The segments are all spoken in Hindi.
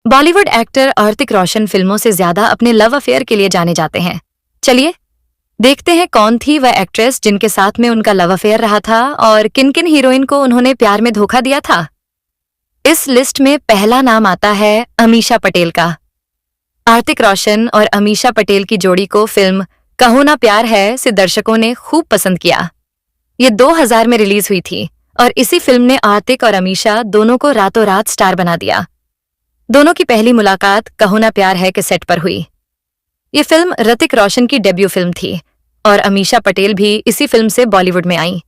बॉलीवुड एक्टर ऋतिक रोशन फिल्मों से ज्यादा अपने लव अफेयर के लिए जाने जाते हैं। चलिए देखते हैं कौन थी वह एक्ट्रेस जिनके साथ में उनका लव अफेयर रहा था और किन किन हीरोइन को उन्होंने प्यार में धोखा दिया था। इस लिस्ट में पहला नाम आता है अमीषा पटेल का। ऋतिक रोशन और अमीषा पटेल की जोड़ी को फिल्म कहो ना प्यार है से दर्शकों ने खूब पसंद किया। ये 2000 में रिलीज हुई थी और इसी फिल्म ने ऋतिक और अमीषा दोनों को रातों रात स्टार बना दिया। दोनों की पहली मुलाकात कहो ना प्यार है के सेट पर हुई। ये फिल्म ऋतिक रोशन की डेब्यू फिल्म थी और अमीषा पटेल भी इसी फिल्म से बॉलीवुड में आई।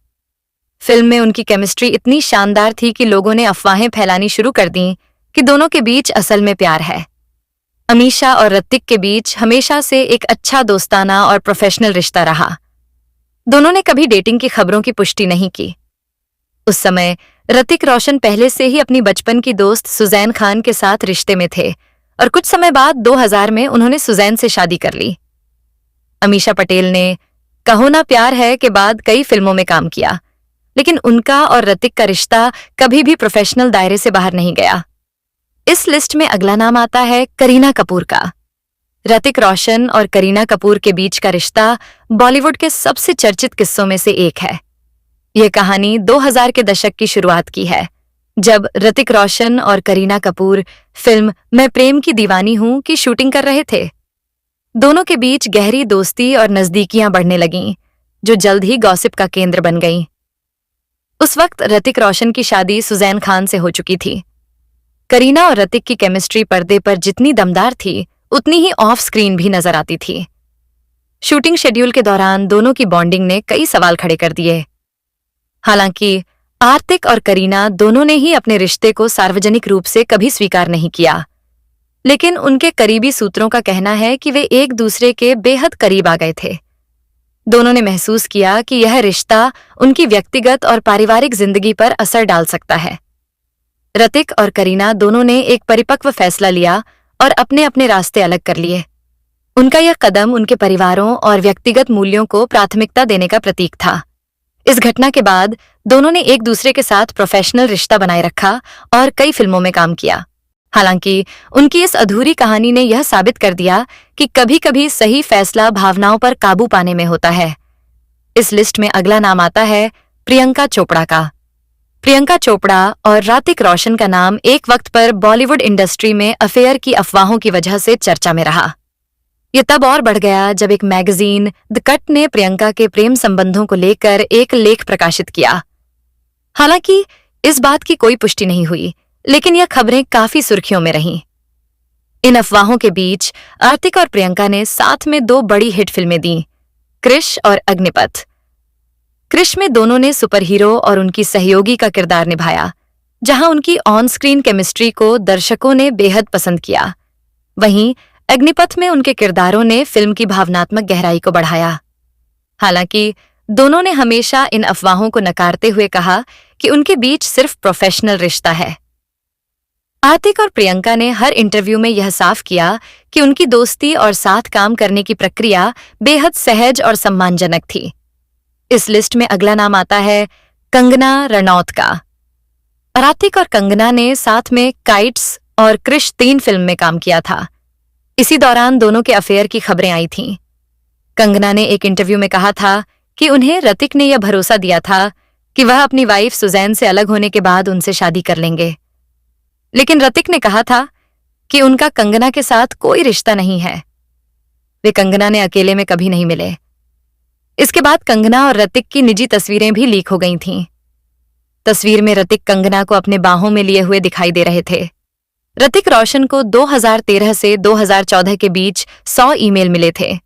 फिल्म में उनकी केमिस्ट्री इतनी शानदार थी कि लोगों ने अफवाहें फैलानी शुरू कर दी कि दोनों के बीच असल में प्यार है। अमीषा और ऋतिक के बीच हमेशा से एक अच्छा दोस्ताना और प्रोफेशनल रिश्ता रहा। दोनों ने कभी डेटिंग की खबरों की पुष्टि नहीं की। उस समय ऋतिक रोशन पहले से ही अपनी बचपन की दोस्त सुजैन खान के साथ रिश्ते में थे और कुछ समय बाद 2000 में उन्होंने सुजैन से शादी कर ली। अमीषा पटेल ने कहो ना प्यार है के बाद कई फिल्मों में काम किया, लेकिन उनका और ऋतिक का रिश्ता कभी भी प्रोफेशनल दायरे से बाहर नहीं गया। इस लिस्ट में अगला नाम आता है करीना कपूर का। ऋतिक रोशन और करीना कपूर के बीच का रिश्ता बॉलीवुड के सबसे चर्चित किस्सों में से एक है। यह कहानी 2000 के दशक की शुरुआत की है, जब ऋतिक रोशन और करीना कपूर फिल्म मैं प्रेम की दीवानी हूं की शूटिंग कर रहे थे। दोनों के बीच गहरी दोस्ती और नजदीकियां बढ़ने लगीं, जो जल्द ही गॉसिप का केंद्र बन गईं। उस वक्त ऋतिक रोशन की शादी सुजैन खान से हो चुकी थी। करीना और ऋतिक की केमिस्ट्री पर्दे पर जितनी दमदार थी, उतनी ही ऑफ स्क्रीन भी नजर आती थी। शूटिंग शेड्यूल के दौरान दोनों की बॉन्डिंग ने कई सवाल खड़े कर दिए। हालांकि ऋतिक और करीना दोनों ने ही अपने रिश्ते को सार्वजनिक रूप से कभी स्वीकार नहीं किया, लेकिन उनके करीबी सूत्रों का कहना है कि वे एक दूसरे के बेहद करीब आ गए थे। दोनों ने महसूस किया कि यह रिश्ता उनकी व्यक्तिगत और पारिवारिक जिंदगी पर असर डाल सकता है। ऋतिक और करीना दोनों ने एक परिपक्व फैसला लिया और अपने अपने रास्ते अलग कर लिए। उनका यह कदम उनके परिवारों और व्यक्तिगत मूल्यों को प्राथमिकता देने का प्रतीक था। इस घटना के बाद दोनों ने एक दूसरे के साथ प्रोफेशनल रिश्ता बनाए रखा और कई फिल्मों में काम किया। हालांकि उनकी इस अधूरी कहानी ने यह साबित कर दिया कि कभी-कभी सही फैसला भावनाओं पर काबू पाने में होता है। इस लिस्ट में अगला नाम आता है प्रियंका चोपड़ा का। प्रियंका चोपड़ा और ऋतिक रोशन का नाम एक वक्त पर बॉलीवुड इंडस्ट्री में अफेयर की अफवाहों की वजह से चर्चा में रहा। ये तब और बढ़ गया जब एक मैगजीन द कट ने प्रियंका के प्रेम संबंधों को लेकर एक लेख प्रकाशित किया। हालांकि इस बात की कोई पुष्टि नहीं हुई, लेकिन यह खबरें काफी सुर्खियों में रहीं। इन अफवाहों के बीच ऋतिक और प्रियंका ने साथ में 2 बड़ी हिट फिल्में दी, कृष और अग्निपथ। कृष में दोनों ने सुपर हीरो और उनकी सहयोगी का किरदार निभाया, जहां उनकी ऑन स्क्रीन केमिस्ट्री को दर्शकों ने बेहद पसंद किया। वहीं अग्निपथ में उनके किरदारों ने फिल्म की भावनात्मक गहराई को बढ़ाया। हालांकि दोनों ने हमेशा इन अफवाहों को नकारते हुए कहा कि उनके बीच सिर्फ प्रोफेशनल रिश्ता है। ऋतिक और प्रियंका ने हर इंटरव्यू में यह साफ किया कि उनकी दोस्ती और साथ काम करने की प्रक्रिया बेहद सहज और सम्मानजनक थी। इस लिस्ट में अगला नाम आता है कंगना रनौत का। ऋतिक और कंगना ने साथ में काइट्स और कृष 3 फिल्म में काम किया था। इसी दौरान दोनों के अफेयर की खबरें आई थीं। कंगना ने एक इंटरव्यू में कहा था कि उन्हें ऋतिक ने यह भरोसा दिया था कि वह अपनी वाइफ सुजैन से अलग होने के बाद उनसे शादी कर लेंगे, लेकिन ऋतिक ने कहा था कि उनका कंगना के साथ कोई रिश्ता नहीं है। वे कंगना ने अकेले में कभी नहीं मिले। इसके बाद कंगना और ऋतिक की निजी तस्वीरें भी लीक हो गई थीं। तस्वीर में ऋतिक कंगना को अपने बाहों में लिए हुए दिखाई दे रहे थे। ऋतिक रोशन को 2013 से 2014 के बीच 100 ईमेल मिले थे।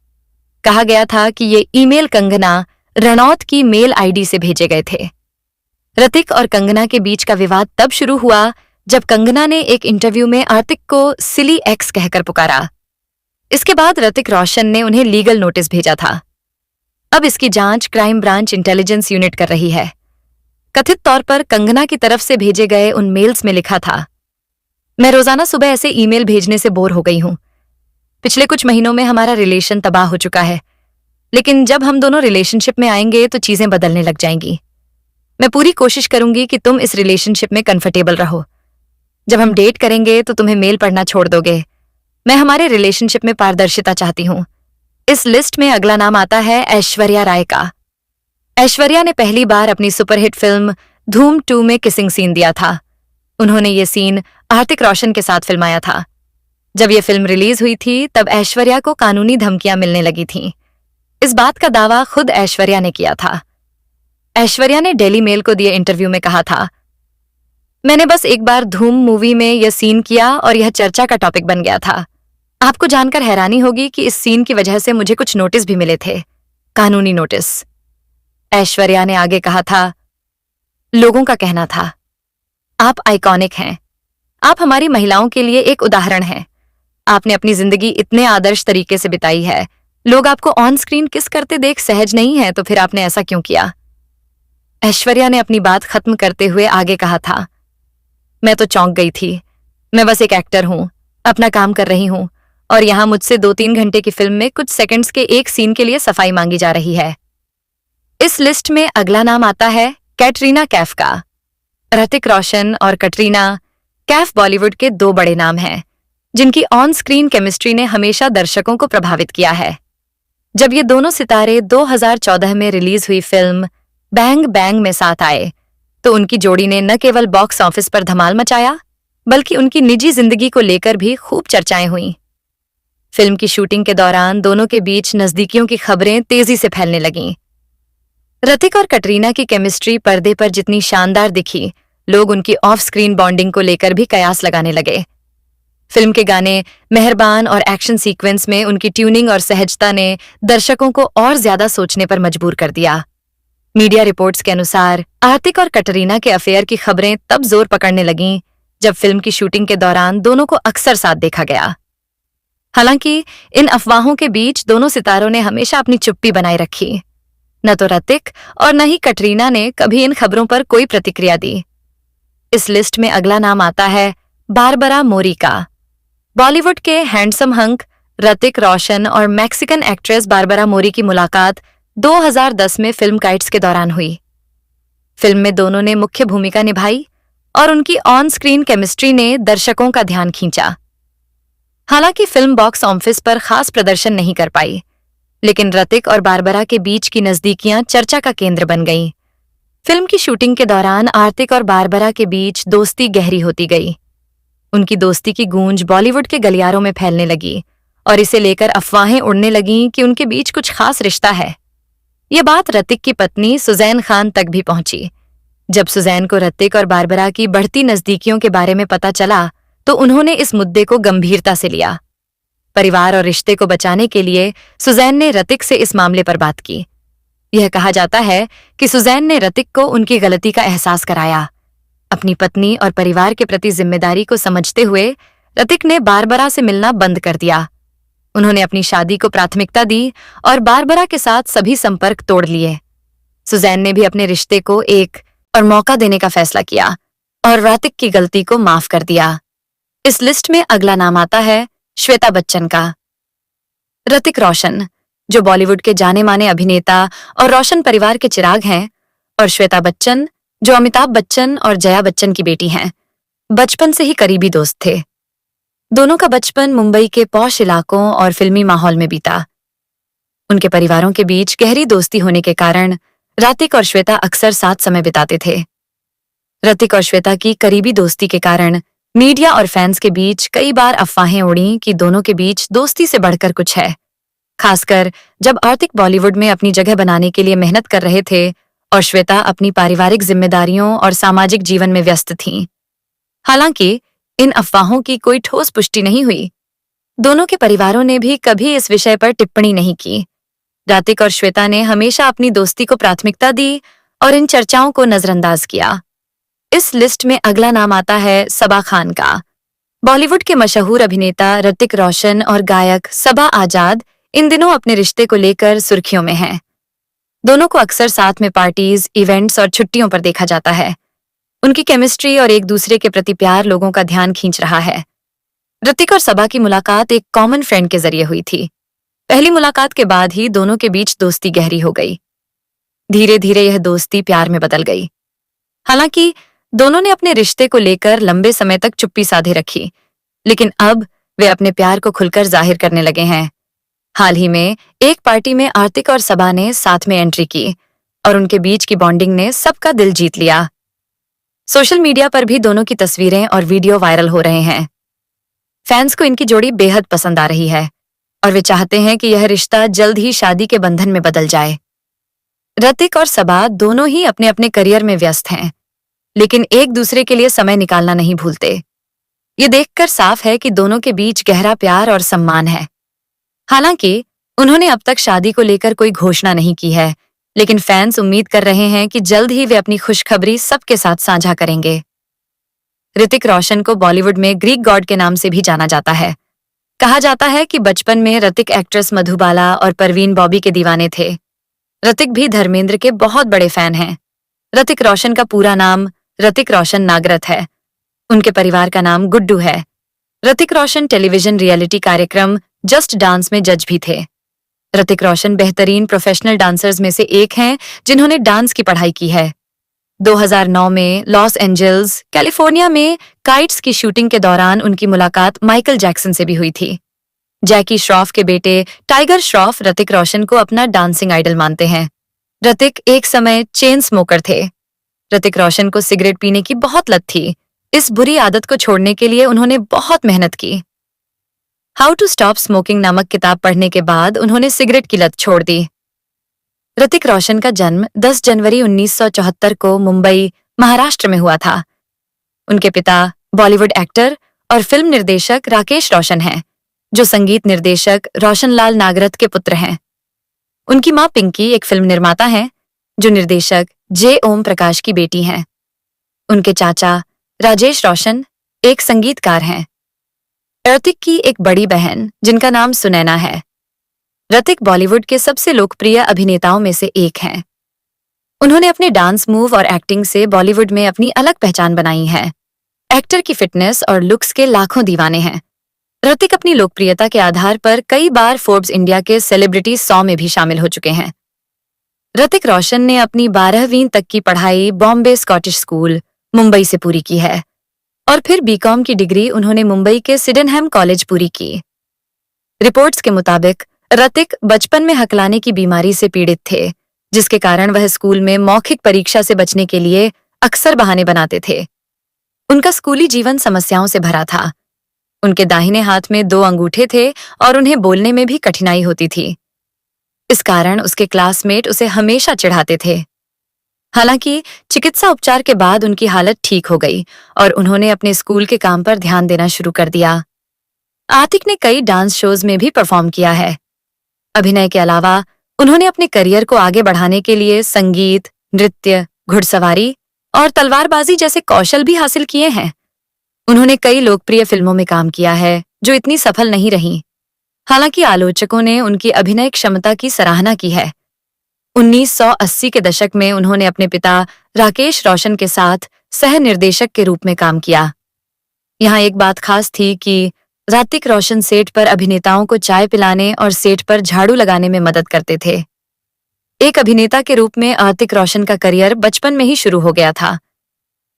कहा गया था कि ये ईमेल कंगना रनौत की मेल आईडी से भेजे गए थे। ऋतिक और कंगना के बीच का विवाद तब शुरू हुआ जब कंगना ने एक इंटरव्यू में ऋतिक को सिली एक्स कहकर पुकारा। इसके बाद ऋतिक रोशन ने उन्हें लीगल नोटिस भेजा था। अब इसकी जांच क्राइम ब्रांच इंटेलिजेंस यूनिट कर रही है। कथित तौर पर कंगना की तरफ से भेजे गए उन मेल्स में लिखा था, मैं रोजाना सुबह ऐसे ईमेल भेजने से बोर हो गई हूं। पिछले कुछ महीनों में हमारा रिलेशन तबाह हो चुका है, लेकिन जब हम दोनों रिलेशनशिप में आएंगे तो चीजें बदलने लग जाएंगी। मैं पूरी कोशिश करूंगी कि तुम इस रिलेशनशिप में कंफर्टेबल रहो। जब हम डेट करेंगे तो तुम्हें मेल पढ़ना छोड़ दोगे। मैं हमारे रिलेशनशिप में पारदर्शिता चाहती हूँ। इस लिस्ट में अगला नाम आता है ऐश्वर्या राय का। ऐश्वर्या ने पहली बार अपनी सुपरहिट फिल्म धूम 2 में किसिंग सीन दिया था। उन्होंने ये सीन आतिक रोशन के साथ फिल्माया था। जब यह फिल्म रिलीज हुई थी तब ऐश्वर्या को कानूनी धमकियां मिलने लगी थीं। इस बात का दावा खुद ऐश्वर्या ने किया था। ऐश्वर्या ने डेली मेल को दिए इंटरव्यू में कहा था, मैंने बस एक बार धूम मूवी में यह सीन किया और यह चर्चा का टॉपिक बन गया था। आपको जानकर हैरानी होगी कि इस सीन की वजह से मुझे कुछ नोटिस भी मिले थे, कानूनी नोटिस। ऐश्वर्या ने आगे कहा था, लोगों का कहना था, आप आइकॉनिक हैं। आप हमारी महिलाओं के लिए एक उदाहरण हैं। आपने अपनी जिंदगी इतने आदर्श तरीके से बिताई है। लोग आपको ऑन स्क्रीन किस करते देख सहज नहीं है, तो फिर आपने ऐसा क्यों किया? ऐश्वर्या ने अपनी बात खत्म करते हुए आगे कहा था, मैं तो चौंक गई थी। मैं बस एक एक्टर हूं, अपना काम कर रही हूं और यहां मुझसे 2-3 घंटे की फिल्म में कुछ सेकंड्स के एक सीन के लिए सफाई मांगी जा रही है। इस लिस्ट में अगला नाम आता है कैटरीना कैफ का। ऋतिक रोशन और कैटरीना कैफ बॉलीवुड के 2 बड़े नाम हैं, जिनकी ऑन स्क्रीन केमिस्ट्री ने हमेशा दर्शकों को प्रभावित किया है। जब ये दोनों सितारे 2014 में रिलीज हुई फिल्म बैंग बैंग में साथ आए, तो उनकी जोड़ी ने न केवल बॉक्स ऑफिस पर धमाल मचाया, बल्कि उनकी निजी जिंदगी को लेकर भी खूब चर्चाएं हुईं। फिल्म की शूटिंग के दौरान दोनों के बीच नजदीकियों की खबरें तेजी से फैलने लगीं। ऋतिक और कैटरीना की केमिस्ट्री पर्दे पर जितनी शानदार दिखी, लोग उनकी ऑफ स्क्रीन बॉन्डिंग को लेकर भी कयास लगाने लगे। फिल्म के गाने मेहरबान और एक्शन सीक्वेंस में उनकी ट्यूनिंग और सहजता ने दर्शकों को और ज्यादा सोचने पर मजबूर कर दिया। मीडिया रिपोर्ट्स के अनुसार आतिक और कैटरीना के अफेयर की खबरें तब जोर पकड़ने लगीं जब फिल्म की शूटिंग के दौरान दोनों को अक्सर साथ देखा गया। हालांकि इन अफवाहों के बीच दोनों सितारों ने हमेशा अपनी चुप्पी बनाए रखी। न तो ऋतिक और न ही कैटरीना ने कभी इन खबरों पर कोई प्रतिक्रिया दी। इस लिस्ट में अगला नाम आता है बारबरा मोरी का। बॉलीवुड के हैंडसम हंक ऋतिक रोशन और मैक्सिकन एक्ट्रेस बारबरा मोरी की मुलाकात 2010 में फिल्म काइट्स के दौरान हुई। फिल्म में दोनों ने मुख्य भूमिका निभाई और उनकी ऑन स्क्रीन केमिस्ट्री ने दर्शकों का ध्यान खींचा। हालांकि फिल्म बॉक्स ऑफिस पर खास प्रदर्शन नहीं कर पाई, लेकिन ऋतिक और बारबरा के बीच की नजदीकियां चर्चा का केंद्र बन गईं। फिल्म की शूटिंग के दौरान आतिक और बारबरा के बीच दोस्ती गहरी होती गई। उनकी दोस्ती की गूंज बॉलीवुड के गलियारों में फैलने लगी और इसे लेकर अफवाहें उड़ने लगीं कि उनके बीच कुछ खास रिश्ता है। यह बात ऋतिक की पत्नी सुजैन खान तक भी पहुंची। जब सुजैन को ऋतिक और बारबरा की बढ़ती नजदीकियों के बारे में पता चला, तो उन्होंने इस मुद्दे को गंभीरता से लिया। परिवार और रिश्ते को बचाने के लिए सुजैन ने ऋतिक से इस मामले पर बात की। यह कहा जाता है कि सुजैन ने ऋतिक को उनकी गलती का एहसास कराया। अपनी पत्नी और परिवार के प्रति जिम्मेदारी को समझते हुए ऋतिक ने बारबरा से मिलना बंद कर दिया। उन्होंने अपनी शादी को प्राथमिकता दी और बारबरा के साथ सभी संपर्क तोड़ लिए। सुजैन ने भी अपने रिश्ते को एक और मौका देने का फैसला किया और ऋतिक की गलती को माफ कर दिया। इस लिस्ट में अगला नाम आता है श्वेता बच्चन का। ऋतिक रोशन, जो बॉलीवुड के जाने माने अभिनेता और रोशन परिवार के चिराग हैं, और श्वेता बच्चन, जो अमिताभ बच्चन और जया बच्चन की बेटी हैं, बचपन से ही करीबी दोस्त थे। दोनों का बचपन मुंबई के पॉश इलाकों और फिल्मी माहौल में बीता। उनके परिवारों के बीच गहरी दोस्ती होने के कारण ऋतिक और श्वेता अक्सर साथ समय बिताते थे। ऋतिक और श्वेता की करीबी दोस्ती के कारण मीडिया और फैंस के बीच कई बार अफवाहें उड़ी कि दोनों के बीच दोस्ती से बढ़कर कुछ है, खासकर जब ऋतिक बॉलीवुड में अपनी जगह बनाने के लिए मेहनत कर रहे थे और श्वेता अपनी पारिवारिक जिम्मेदारियों और सामाजिक जीवन में व्यस्त थीं। हालांकि इन अफवाहों की कोई ठोस पुष्टि नहीं हुई। दोनों के परिवारों ने भी कभी इस विषय पर टिप्पणी नहीं की। ऋतिक और श्वेता ने हमेशा अपनी दोस्ती को प्राथमिकता दी और इन चर्चाओं को नजरअंदाज किया। इस लिस्ट में अगला नाम आता है सबा खान का। बॉलीवुड के मशहूर अभिनेता ऋतिक रोशन और गायक सबा आजाद इन दिनों अपने रिश्ते को लेकर सुर्खियों में हैं। दोनों को अक्सर साथ में पार्टीज, इवेंट्स और छुट्टियों पर देखा जाता है। उनकी केमिस्ट्री और एक दूसरे के प्रति प्यार लोगों का ध्यान खींच रहा है। ऋतिक और सबा की मुलाकात एक कॉमन फ्रेंड के जरिए हुई थी। पहली मुलाकात के बाद ही दोनों के बीच दोस्ती गहरी हो गई। धीरे धीरे यह दोस्ती प्यार में बदल गई। हालांकि दोनों ने अपने रिश्ते को लेकर लंबे समय तक चुप्पी साधे रखी, लेकिन अब वे अपने प्यार को खुलकर जाहिर करने लगे हैं। हाल ही में एक पार्टी में आर्तिक और सबा ने साथ में एंट्री की और उनके बीच की बॉन्डिंग ने सबका दिल जीत लिया। सोशल मीडिया पर भी दोनों की तस्वीरें और वीडियो वायरल हो रहे हैं। फैंस को इनकी जोड़ी बेहद पसंद आ रही है और वे चाहते हैं कि यह रिश्ता जल्द ही शादी के बंधन में बदल जाए। ऋतिक और सबा दोनों ही अपने अपने करियर में व्यस्त हैं, लेकिन एक दूसरे के लिए समय निकालना नहीं भूलते। ये देखकर साफ है कि दोनों के बीच गहरा प्यार और सम्मान है। हालांकि उन्होंने अब तक शादी को लेकर कोई घोषणा नहीं की है, लेकिन फैंस उम्मीद कर रहे हैं कि जल्द ही वे अपनी खुशखबरी सबके साथ साझा करेंगे। ऋतिक रोशन को बॉलीवुड में ग्रीक गॉड के नाम से भी जाना जाता है। कहा जाता है कि बचपन में ऋतिक एक्ट्रेस मधुबाला और परवीन बॉबी के दीवाने थे। ऋतिक भी धर्मेंद्र के बहुत बड़े फैन हैं। ऋतिक रोशन का पूरा नाम ऋतिक रोशन नागरथ है। उनके परिवार का नाम गुड्डू है। ऋतिक रोशन टेलीविजन रियलिटी कार्यक्रम जस्ट डांस में जज भी थे। ऋतिक रोशन बेहतरीन प्रोफेशनल डांसर्स में से एक हैं जिन्होंने डांस की पढ़ाई की है। 2009 में लॉस एंजल्स, कैलिफोर्निया में काइट्स की शूटिंग के दौरान उनकी मुलाकात माइकल जैक्सन से भी हुई थी। जैकी श्रॉफ के बेटे टाइगर श्रॉफ ऋतिक रोशन को अपना डांसिंग आइडल मानते हैं। ऋतिक एक समय चेन स्मोकर थे। ऋतिक रोशन को सिगरेट पीने की बहुत लत थी। इस बुरी आदत को छोड़ने के लिए उन्होंने बहुत मेहनत की। हाउ टू स्टॉप स्मोकिंग नामक किताब पढ़ने के बाद उन्होंने सिगरेट की लत छोड़ दी। ऋतिक रोशन का जन्म 10 जनवरी 1974 को मुंबई, महाराष्ट्र में हुआ था। उनके पिता बॉलीवुड एक्टर और फिल्म निर्देशक राकेश रोशन हैं, जो संगीत निर्देशक रोशनलाल नागरथ के पुत्र हैं। उनकी मां पिंकी एक फिल्म निर्माता हैं, जो निर्देशक जे ओम प्रकाश की बेटी हैं। उनके चाचा राजेश रोशन एक संगीतकार हैं। ऋतिक की एक बड़ी बहन जिनका नाम सुनैना है। ऋतिक बॉलीवुड के सबसे लोकप्रिय अभिनेताओं में से एक हैं। उन्होंने अपने डांस मूव और एक्टिंग से बॉलीवुड में अपनी अलग पहचान बनाई है। एक्टर की फिटनेस और लुक्स के लाखों दीवाने हैं। ऋतिक अपनी लोकप्रियता के आधार पर कई बार फोर्ब्स इंडिया के सेलिब्रिटी 100 में भी शामिल हो चुके हैं। ऋतिक रोशन ने अपनी 12वीं तक की पढ़ाई बॉम्बे स्कॉटिश स्कूल, मुंबई से पूरी की है और फिर बीकॉम की डिग्री उन्होंने मुंबई के सिडेनहैम कॉलेज पूरी की। रिपोर्ट्स के मुताबिक ऋतिक बचपन में हकलाने की बीमारी से पीड़ित थे, जिसके कारण वह स्कूल में मौखिक परीक्षा से बचने के लिए अक्सर बहाने बनाते थे। उनका स्कूली जीवन समस्याओं से भरा था। उनके दाहिने हाथ में 2 अंगूठे थे और उन्हें बोलने में भी कठिनाई होती थी। इस कारण उसके क्लासमेट उसे हमेशा चिढ़ाते थे। हालांकि चिकित्सा उपचार के बाद उनकी हालत ठीक हो गई और उन्होंने अपने स्कूल के काम पर ध्यान देना शुरू कर दिया। आतिक ने कई डांस शोज में भी परफॉर्म किया है। अभिनय के अलावा उन्होंने अपने करियर को आगे बढ़ाने के लिए संगीत, नृत्य, घुड़सवारी और तलवारबाजी जैसे कौशल भी हासिल किए हैं। उन्होंने कई लोकप्रिय फिल्मों में काम किया है जो इतनी सफल नहीं रहीं। हालांकि आलोचकों ने उनकी अभिनय क्षमता की सराहना की है। 1980 के दशक में उन्होंने अपने पिता राकेश रोशन के साथ सह निर्देशक के रूप में काम किया। यहाँ एक बात खास थी कि ऋतिक रोशन सेट पर अभिनेताओं को चाय पिलाने और सेट पर झाड़ू लगाने में मदद करते थे। एक अभिनेता के रूप में ऋतिक रोशन का करियर बचपन में ही शुरू हो गया था।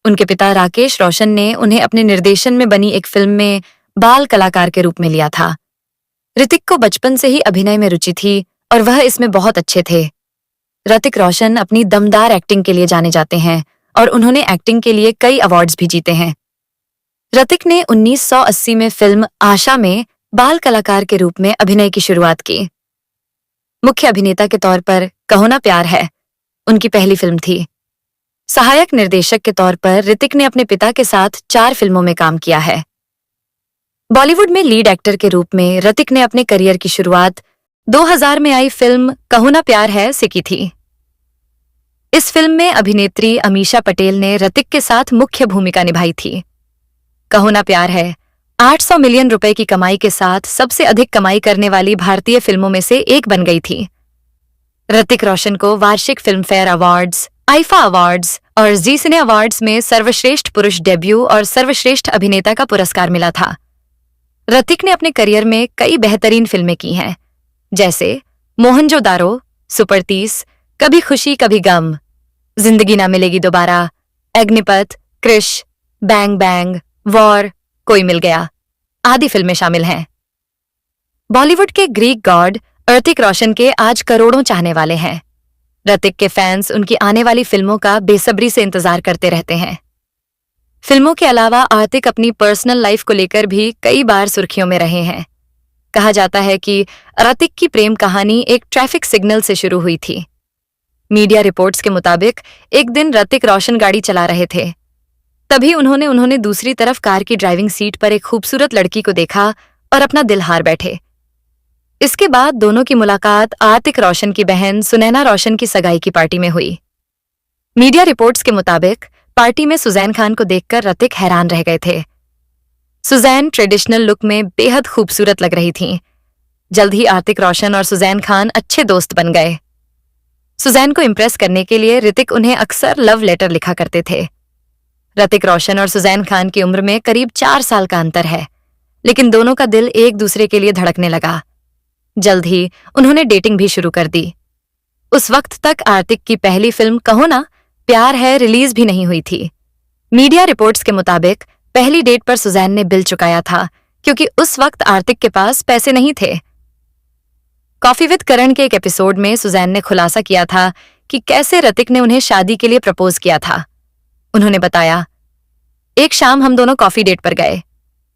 उनके पिता राकेश रोशन ने उन्हें अपने निर्देशन में बनी एक फिल्म में बाल कलाकार के रूप में लिया था। ऋतिक को बचपन से ही अभिनय में रुचि थी और वह इसमें बहुत अच्छे थे। ऋतिक रोशन अपनी दमदार एक्टिंग के लिए जाने जाते हैं और उन्होंने एक्टिंग के लिए कई अवार्ड्स भी जीते हैं। ऋतिक ने 1980 में फिल्म आशा में बाल कलाकार के रूप में अभिनय की शुरुआत की। मुख्य अभिनेता के तौर पर कहो ना प्यार है उनकी पहली फिल्म थी। सहायक निर्देशक के तौर पर ऋतिक ने अपने पिता के साथ 4 फिल्मों में काम किया है। बॉलीवुड में लीड एक्टर के रूप में ऋतिक ने अपने करियर की शुरुआत 2000 में आई फिल्म कहो ना प्यार है से की थी। इस फिल्म में अभिनेत्री अमीषा पटेल ने ऋतिक के साथ मुख्य भूमिका निभाई थी। कहो ना प्यार है 800 मिलियन रुपए की कमाई के साथ सबसे अधिक कमाई करने वाली भारतीय फिल्मों में से एक बन गई थी। ऋतिक रोशन को वार्षिक फिल्मफेयर अवार्ड्स, आईफा अवार्ड्स और जी सिने अवार्ड्स में सर्वश्रेष्ठ पुरुष डेब्यू और सर्वश्रेष्ठ अभिनेता का पुरस्कार मिला था। ऋतिक ने अपने करियर में कई बेहतरीन फिल्में की हैं, जैसे मोहनजोदारो, सुपर 30, कभी खुशी कभी गम, जिंदगी ना मिलेगी दोबारा, अग्निपथ, क्रिश, बैंग बैंग, वॉर, कोई मिल गया आदि फिल्में शामिल हैं। बॉलीवुड के ग्रीक गॉड ऋतिक रोशन के आज करोड़ों चाहने वाले हैं। ऋतिक के फैंस उनकी आने वाली फिल्मों का बेसब्री से इंतजार करते रहते हैं। फिल्मों के अलावा ऋतिक अपनी पर्सनल लाइफ को लेकर भी कई बार सुर्खियों में रहे हैं। कहा जाता है कि ऋतिक की प्रेम कहानी एक ट्रैफिक सिग्नल से शुरू हुई थी। मीडिया रिपोर्ट्स के मुताबिक एक दिन ऋतिक रोशन गाड़ी चला रहे थे, तभी उन्होंने दूसरी तरफ कार की ड्राइविंग सीट पर एक खूबसूरत लड़की को देखा और अपना दिल हार बैठे। इसके बाद दोनों की मुलाकात ऋतिक रोशन की बहन सुनैना रोशन की सगाई की पार्टी में हुई। मीडिया रिपोर्ट्स के मुताबिक पार्टी में सुजैन खान को देखकर ऋतिक हैरान रह गए थे। सुजैन ट्रेडिशनल लुक में बेहद खूबसूरत लग रही थीं। जल्द ही ऋतिक रोशन और सुजैन खान अच्छे दोस्त बन गए। सुजैन को इम्प्रेस करने के लिए ऋतिक उन्हें अक्सर लव लेटर लिखा करते थे। ऋतिक रोशन और सुजैन खान की उम्र में करीब 4 साल का अंतर है, लेकिन दोनों का दिल एक दूसरे के लिए धड़कने लगा। जल्द ही उन्होंने डेटिंग भी शुरू कर दी। उस वक्त तक ऋतिक की पहली फिल्म कहो ना प्यार है रिलीज भी नहीं हुई थी। मीडिया रिपोर्ट्स के मुताबिक पहली डेट पर सुजैन ने बिल चुकाया था, क्योंकि उस वक्त ऋतिक के पास पैसे नहीं थे। कॉफी विद करण के एक एपिसोड में सुजैन ने खुलासा किया था कि कैसे ऋतिक ने उन्हें शादी के लिए प्रपोज किया था। उन्होंने बताया, एक शाम हम दोनों कॉफी डेट पर गए।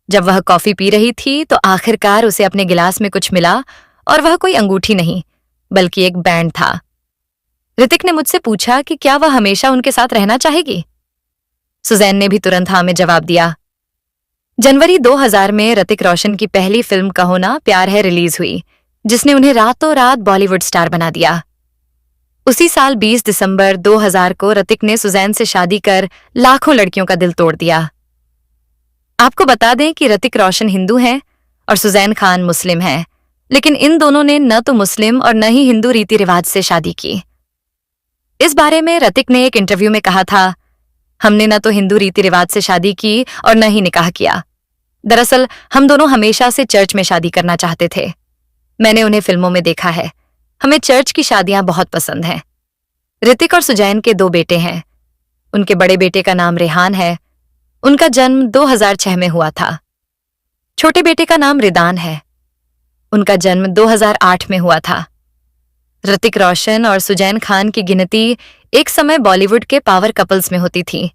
जब वह कॉफी पी रही थी तो आखिरकार उसे अपने गिलास में कुछ मिला, और वह कोई अंगूठी नहीं बल्कि एक बैंड था। ऋतिक ने मुझसे पूछा कि क्या वह हमेशा उनके साथ रहना चाहेगी। सुजैन ने भी तुरंत हाँ में जवाब दिया। जनवरी 2000 में ऋतिक रोशन की पहली फिल्म कहो ना प्यार है रिलीज हुई, जिसने उन्हें रातों रात बॉलीवुड स्टार बना दिया। उसी साल 20 दिसंबर 2000 को ऋतिक ने सुजैन से शादी कर लाखों लड़कियों का दिल तोड़ दिया। आपको बता दें कि ऋतिक रोशन हिंदू हैं और सुजैन खान मुस्लिम हैं, लेकिन इन दोनों ने न तो मुस्लिम और न ही हिंदू रीति रिवाज से शादी की। इस बारे में ऋतिक ने एक इंटरव्यू में कहा था, हमने न तो हिंदू रीति रिवाज से शादी की और न ही निकाह किया। दरअसल हम दोनों हमेशा से चर्च में शादी करना चाहते थे। मैंने उन्हें फिल्मों में देखा है। हमें चर्च की शादियां बहुत पसंद हैं। ऋतिक और सुजैन के 2 बेटे हैं। उनके बड़े बेटे का नाम रेहान है। उनका जन्म 2006 में हुआ था। छोटे बेटे का नाम रिदान है। उनका जन्म 2008 में हुआ था। ऋतिक रोशन और सुजैन खान की गिनती एक समय बॉलीवुड के पावर कपल्स में होती थी,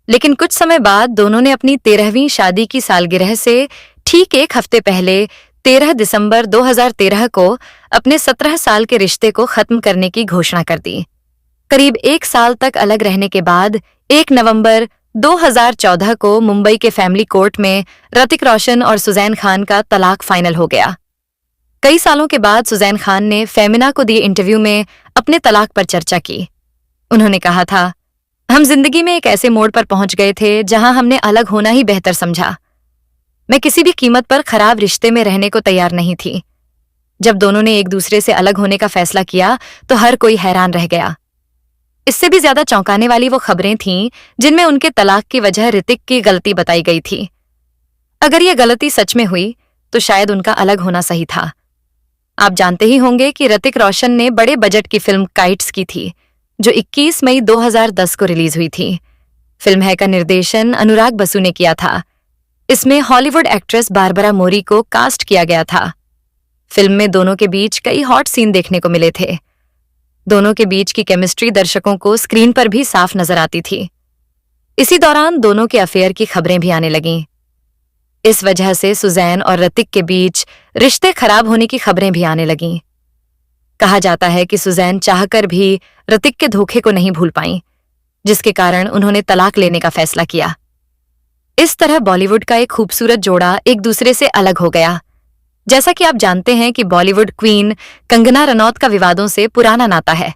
लेकिन कुछ समय बाद दोनों ने अपनी 13वीं शादी की सालगिरह से ठीक एक हफ्ते पहले 13 दिसंबर 2013 को अपने 17 साल के रिश्ते को खत्म करने की घोषणा कर दी। करीब 1 साल तक अलग रहने के बाद 1 नवंबर 2014 को मुंबई के फैमिली कोर्ट में ऋतिक रोशन और सुजैन खान का तलाक फाइनल हो गया। कई सालों के बाद सुजैन खान ने फेमिना को दिए इंटरव्यू में अपने तलाक पर चर्चा की। उन्होंने कहा था, हम जिंदगी में एक ऐसे मोड़ पर पहुंच गए थे जहां हमने अलग होना ही बेहतर समझा। मैं किसी भी कीमत पर खराब रिश्ते में रहने को तैयार नहीं थी। जब दोनों ने एक दूसरे से अलग होने का फैसला किया तो हर कोई हैरान रह गया। इससे भी ज्यादा चौंकाने वाली वो खबरें थीं जिनमें उनके तलाक की वजह ऋतिक की गलती बताई गई थी। अगर ये गलती सच में हुई तो शायद उनका अलग होना सही था। आप जानते ही होंगे कि ऋतिक रोशन ने बड़े बजट की फिल्म काइट्स की थी, जो 21 मई 2010 को रिलीज हुई थी। फिल्म है का निर्देशन अनुराग बसु ने किया था। इसमें हॉलीवुड एक्ट्रेस बारबरा मोरी को कास्ट किया गया था। फिल्म में दोनों के बीच कई हॉट सीन देखने को मिले थे। दोनों के बीच की केमिस्ट्री दर्शकों को स्क्रीन पर भी साफ नजर आती थी। इसी दौरान दोनों के अफेयर की खबरें भी आने लगीं। इस वजह से सुजैन और ऋतिक के बीच रिश्ते खराब होने की खबरें भी आने लगीं। कहा जाता है कि सुजैन चाहकर भी ऋतिक के धोखे को नहीं भूल पाईं, जिसके कारण उन्होंने तलाक लेने का फैसला किया। इस तरह बॉलीवुड का एक खूबसूरत जोड़ा एक दूसरे से अलग हो गया। जैसा कि आप जानते हैं कि बॉलीवुड क्वीन कंगना रनौत का विवादों से पुराना नाता है।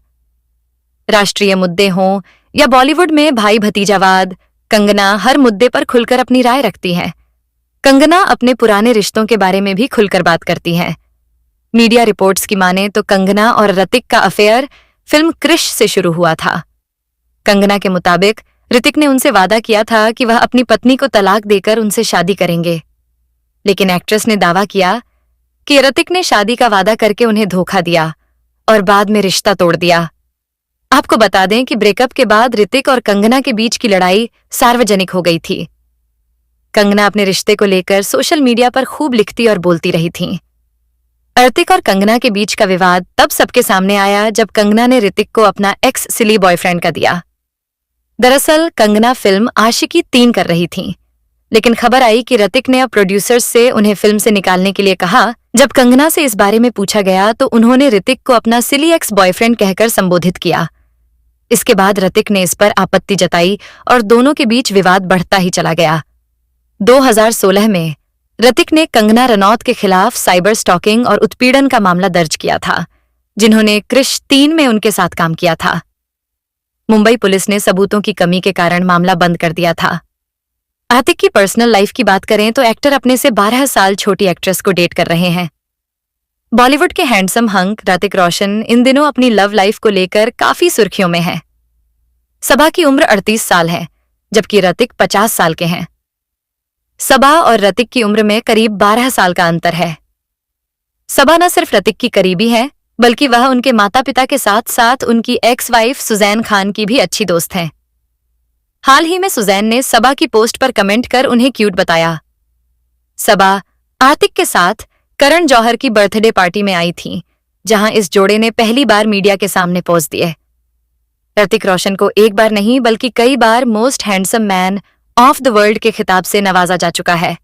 राष्ट्रीय मुद्दे हों या बॉलीवुड में भाई भतीजावाद, कंगना हर मुद्दे पर खुलकर अपनी राय रखती हैं। कंगना अपने पुराने रिश्तों के बारे में भी खुलकर बात करती हैं। मीडिया रिपोर्ट्स की माने तो कंगना और ऋतिक का अफेयर फिल्म क्रिश से शुरू हुआ था। कंगना के मुताबिक ऋतिक ने उनसे वादा किया था कि वह अपनी पत्नी को तलाक देकर उनसे शादी करेंगे, लेकिन एक्ट्रेस ने दावा किया कि ऋतिक ने शादी का वादा करके उन्हें धोखा दिया और बाद में रिश्ता तोड़ दिया। आपको बता दें कि ब्रेकअप के बाद ऋतिक और कंगना के बीच की लड़ाई सार्वजनिक हो गई थी। कंगना अपने रिश्ते को लेकर सोशल मीडिया पर खूब लिखती और बोलती रही थीं। ऋतिक और कंगना के बीच का विवाद तब सबके सामने आया जब कंगना ने ऋतिक को अपना एक्स सिली बॉयफ्रेंड का दिया। दरअसल कंगना फिल्म आशिकी 3 कर रही थीं, लेकिन खबर आई कि ऋतिक ने अब प्रोड्यूसर्स से उन्हें फिल्म से निकालने के लिए कहा। जब कंगना से इस बारे में पूछा गया तो उन्होंने ऋतिक को अपना सिली एक्स बॉयफ्रेंड कहकर संबोधित किया। इसके बाद ऋतिक ने इस पर आपत्ति जताई और दोनों के बीच विवाद बढ़ता ही चला गया। 2016 में ऋतिक ने कंगना रनौत के खिलाफ साइबर स्टॉकिंग और उत्पीड़न का मामला दर्ज किया था, जिन्होंने क्रिश 3 में उनके साथ काम किया था। मुंबई पुलिस ने सबूतों की कमी के कारण मामला बंद कर दिया था। ऋतिक की पर्सनल लाइफ की बात करें तो एक्टर अपने से 12 साल छोटी एक्ट्रेस को डेट कर रहे हैं। बॉलीवुड के हैंडसम हंक ऋतिक रोशन इन दिनों अपनी लव लाइफ को लेकर काफी सुर्खियों में है। सबा की उम्र 38 साल है, जबकि ऋतिक 50 साल के हैं। सबा और ऋतिक की उम्र में करीब 12 साल का अंतर है। सबा न सिर्फ ऋतिक की करीबी है, बल्कि वह उनके माता पिता के साथ साथ उनकी एक्स वाइफ सुजैन खान की भी अच्छी दोस्त हैं। हाल ही में सुजैन ने सबा की पोस्ट पर कमेंट कर उन्हें क्यूट बताया। सबा ऋतिक के साथ करण जौहर की बर्थडे पार्टी में आई थीं, जहां इस जोड़े ने पहली बार मीडिया के सामने पोज दिए। ऋतिक रोशन को एक बार नहीं बल्कि कई बार most handsome man of the world के खिताब से नवाजा जा चुका है।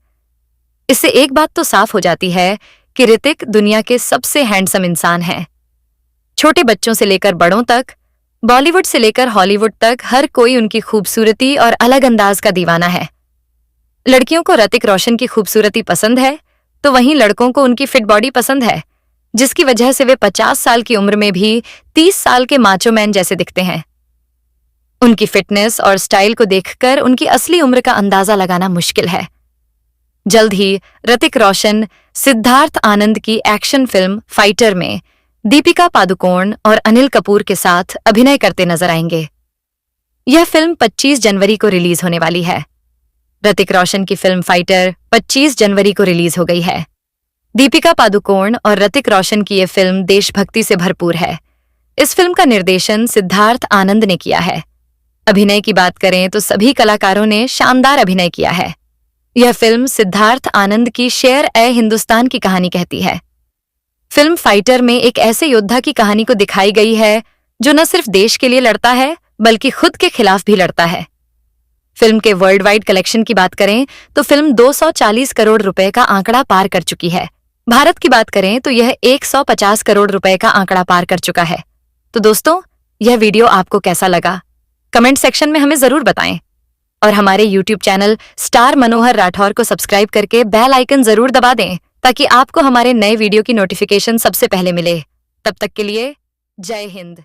इससे एक बात तो साफ हो जाती है कि ऋतिक दुनिया के सबसे हैंडसम इंसान हैं। छोटे बच्चों से लेकर बड़ों तक, बॉलीवुड से लेकर हॉलीवुड तक हर कोई उनकी खूबसूरती और अलग अंदाज का दीवाना है। लड़कियों को ऋतिक रोशन की खूबसूरती पसंद है, तो वहीं लड़कों को उनकी फिट बॉडी पसंद है, जिसकी वजह से वे 50 साल की उम्र में भी 30 साल के माचो मैन जैसे दिखते हैं। उनकी फिटनेस और स्टाइल को देखकर उनकी असली उम्र का अंदाजा लगाना मुश्किल है। जल्द ही ऋतिक रोशन सिद्धार्थ आनंद की एक्शन फिल्म फाइटर में दीपिका पादुकोण और अनिल कपूर के साथ अभिनय करते नजर आएंगे। यह फिल्म 25 जनवरी को रिलीज होने वाली है। ऋतिक रोशन की फिल्म फाइटर 25 जनवरी को रिलीज हो गई है। दीपिका पादुकोण और ऋतिक रोशन की यह फिल्म देशभक्ति से भरपूर है। इस फिल्म का निर्देशन सिद्धार्थ आनंद ने किया है। अभिनय की बात करें तो सभी कलाकारों ने शानदार अभिनय किया है। यह फिल्म सिद्धार्थ आनंद की शेर ए हिंदुस्तान की कहानी कहती है। फिल्म फाइटर में एक ऐसे योद्धा की कहानी को दिखाई गई है जो न सिर्फ देश के लिए लड़ता है बल्कि खुद के खिलाफ भी लड़ता है। फिल्म के वर्ल्ड वाइड कलेक्शन की बात करें तो फिल्म 240 करोड़ रुपए का आंकड़ा पार कर चुकी है। भारत की बात करें तो यह 150 करोड़ रुपए का आंकड़ा पार कर चुका है। तो दोस्तों, यह वीडियो आपको कैसा लगा? कमेंट सेक्शन में हमें जरूर बताएं और हमारे YouTube चैनल स्टार मनोहर राठौर को सब्सक्राइब करके बेल आइकन जरूर दबा दें ताकि आपको हमारे नए वीडियो की नोटिफिकेशन सबसे पहले मिले। तब तक के लिए जय हिंद।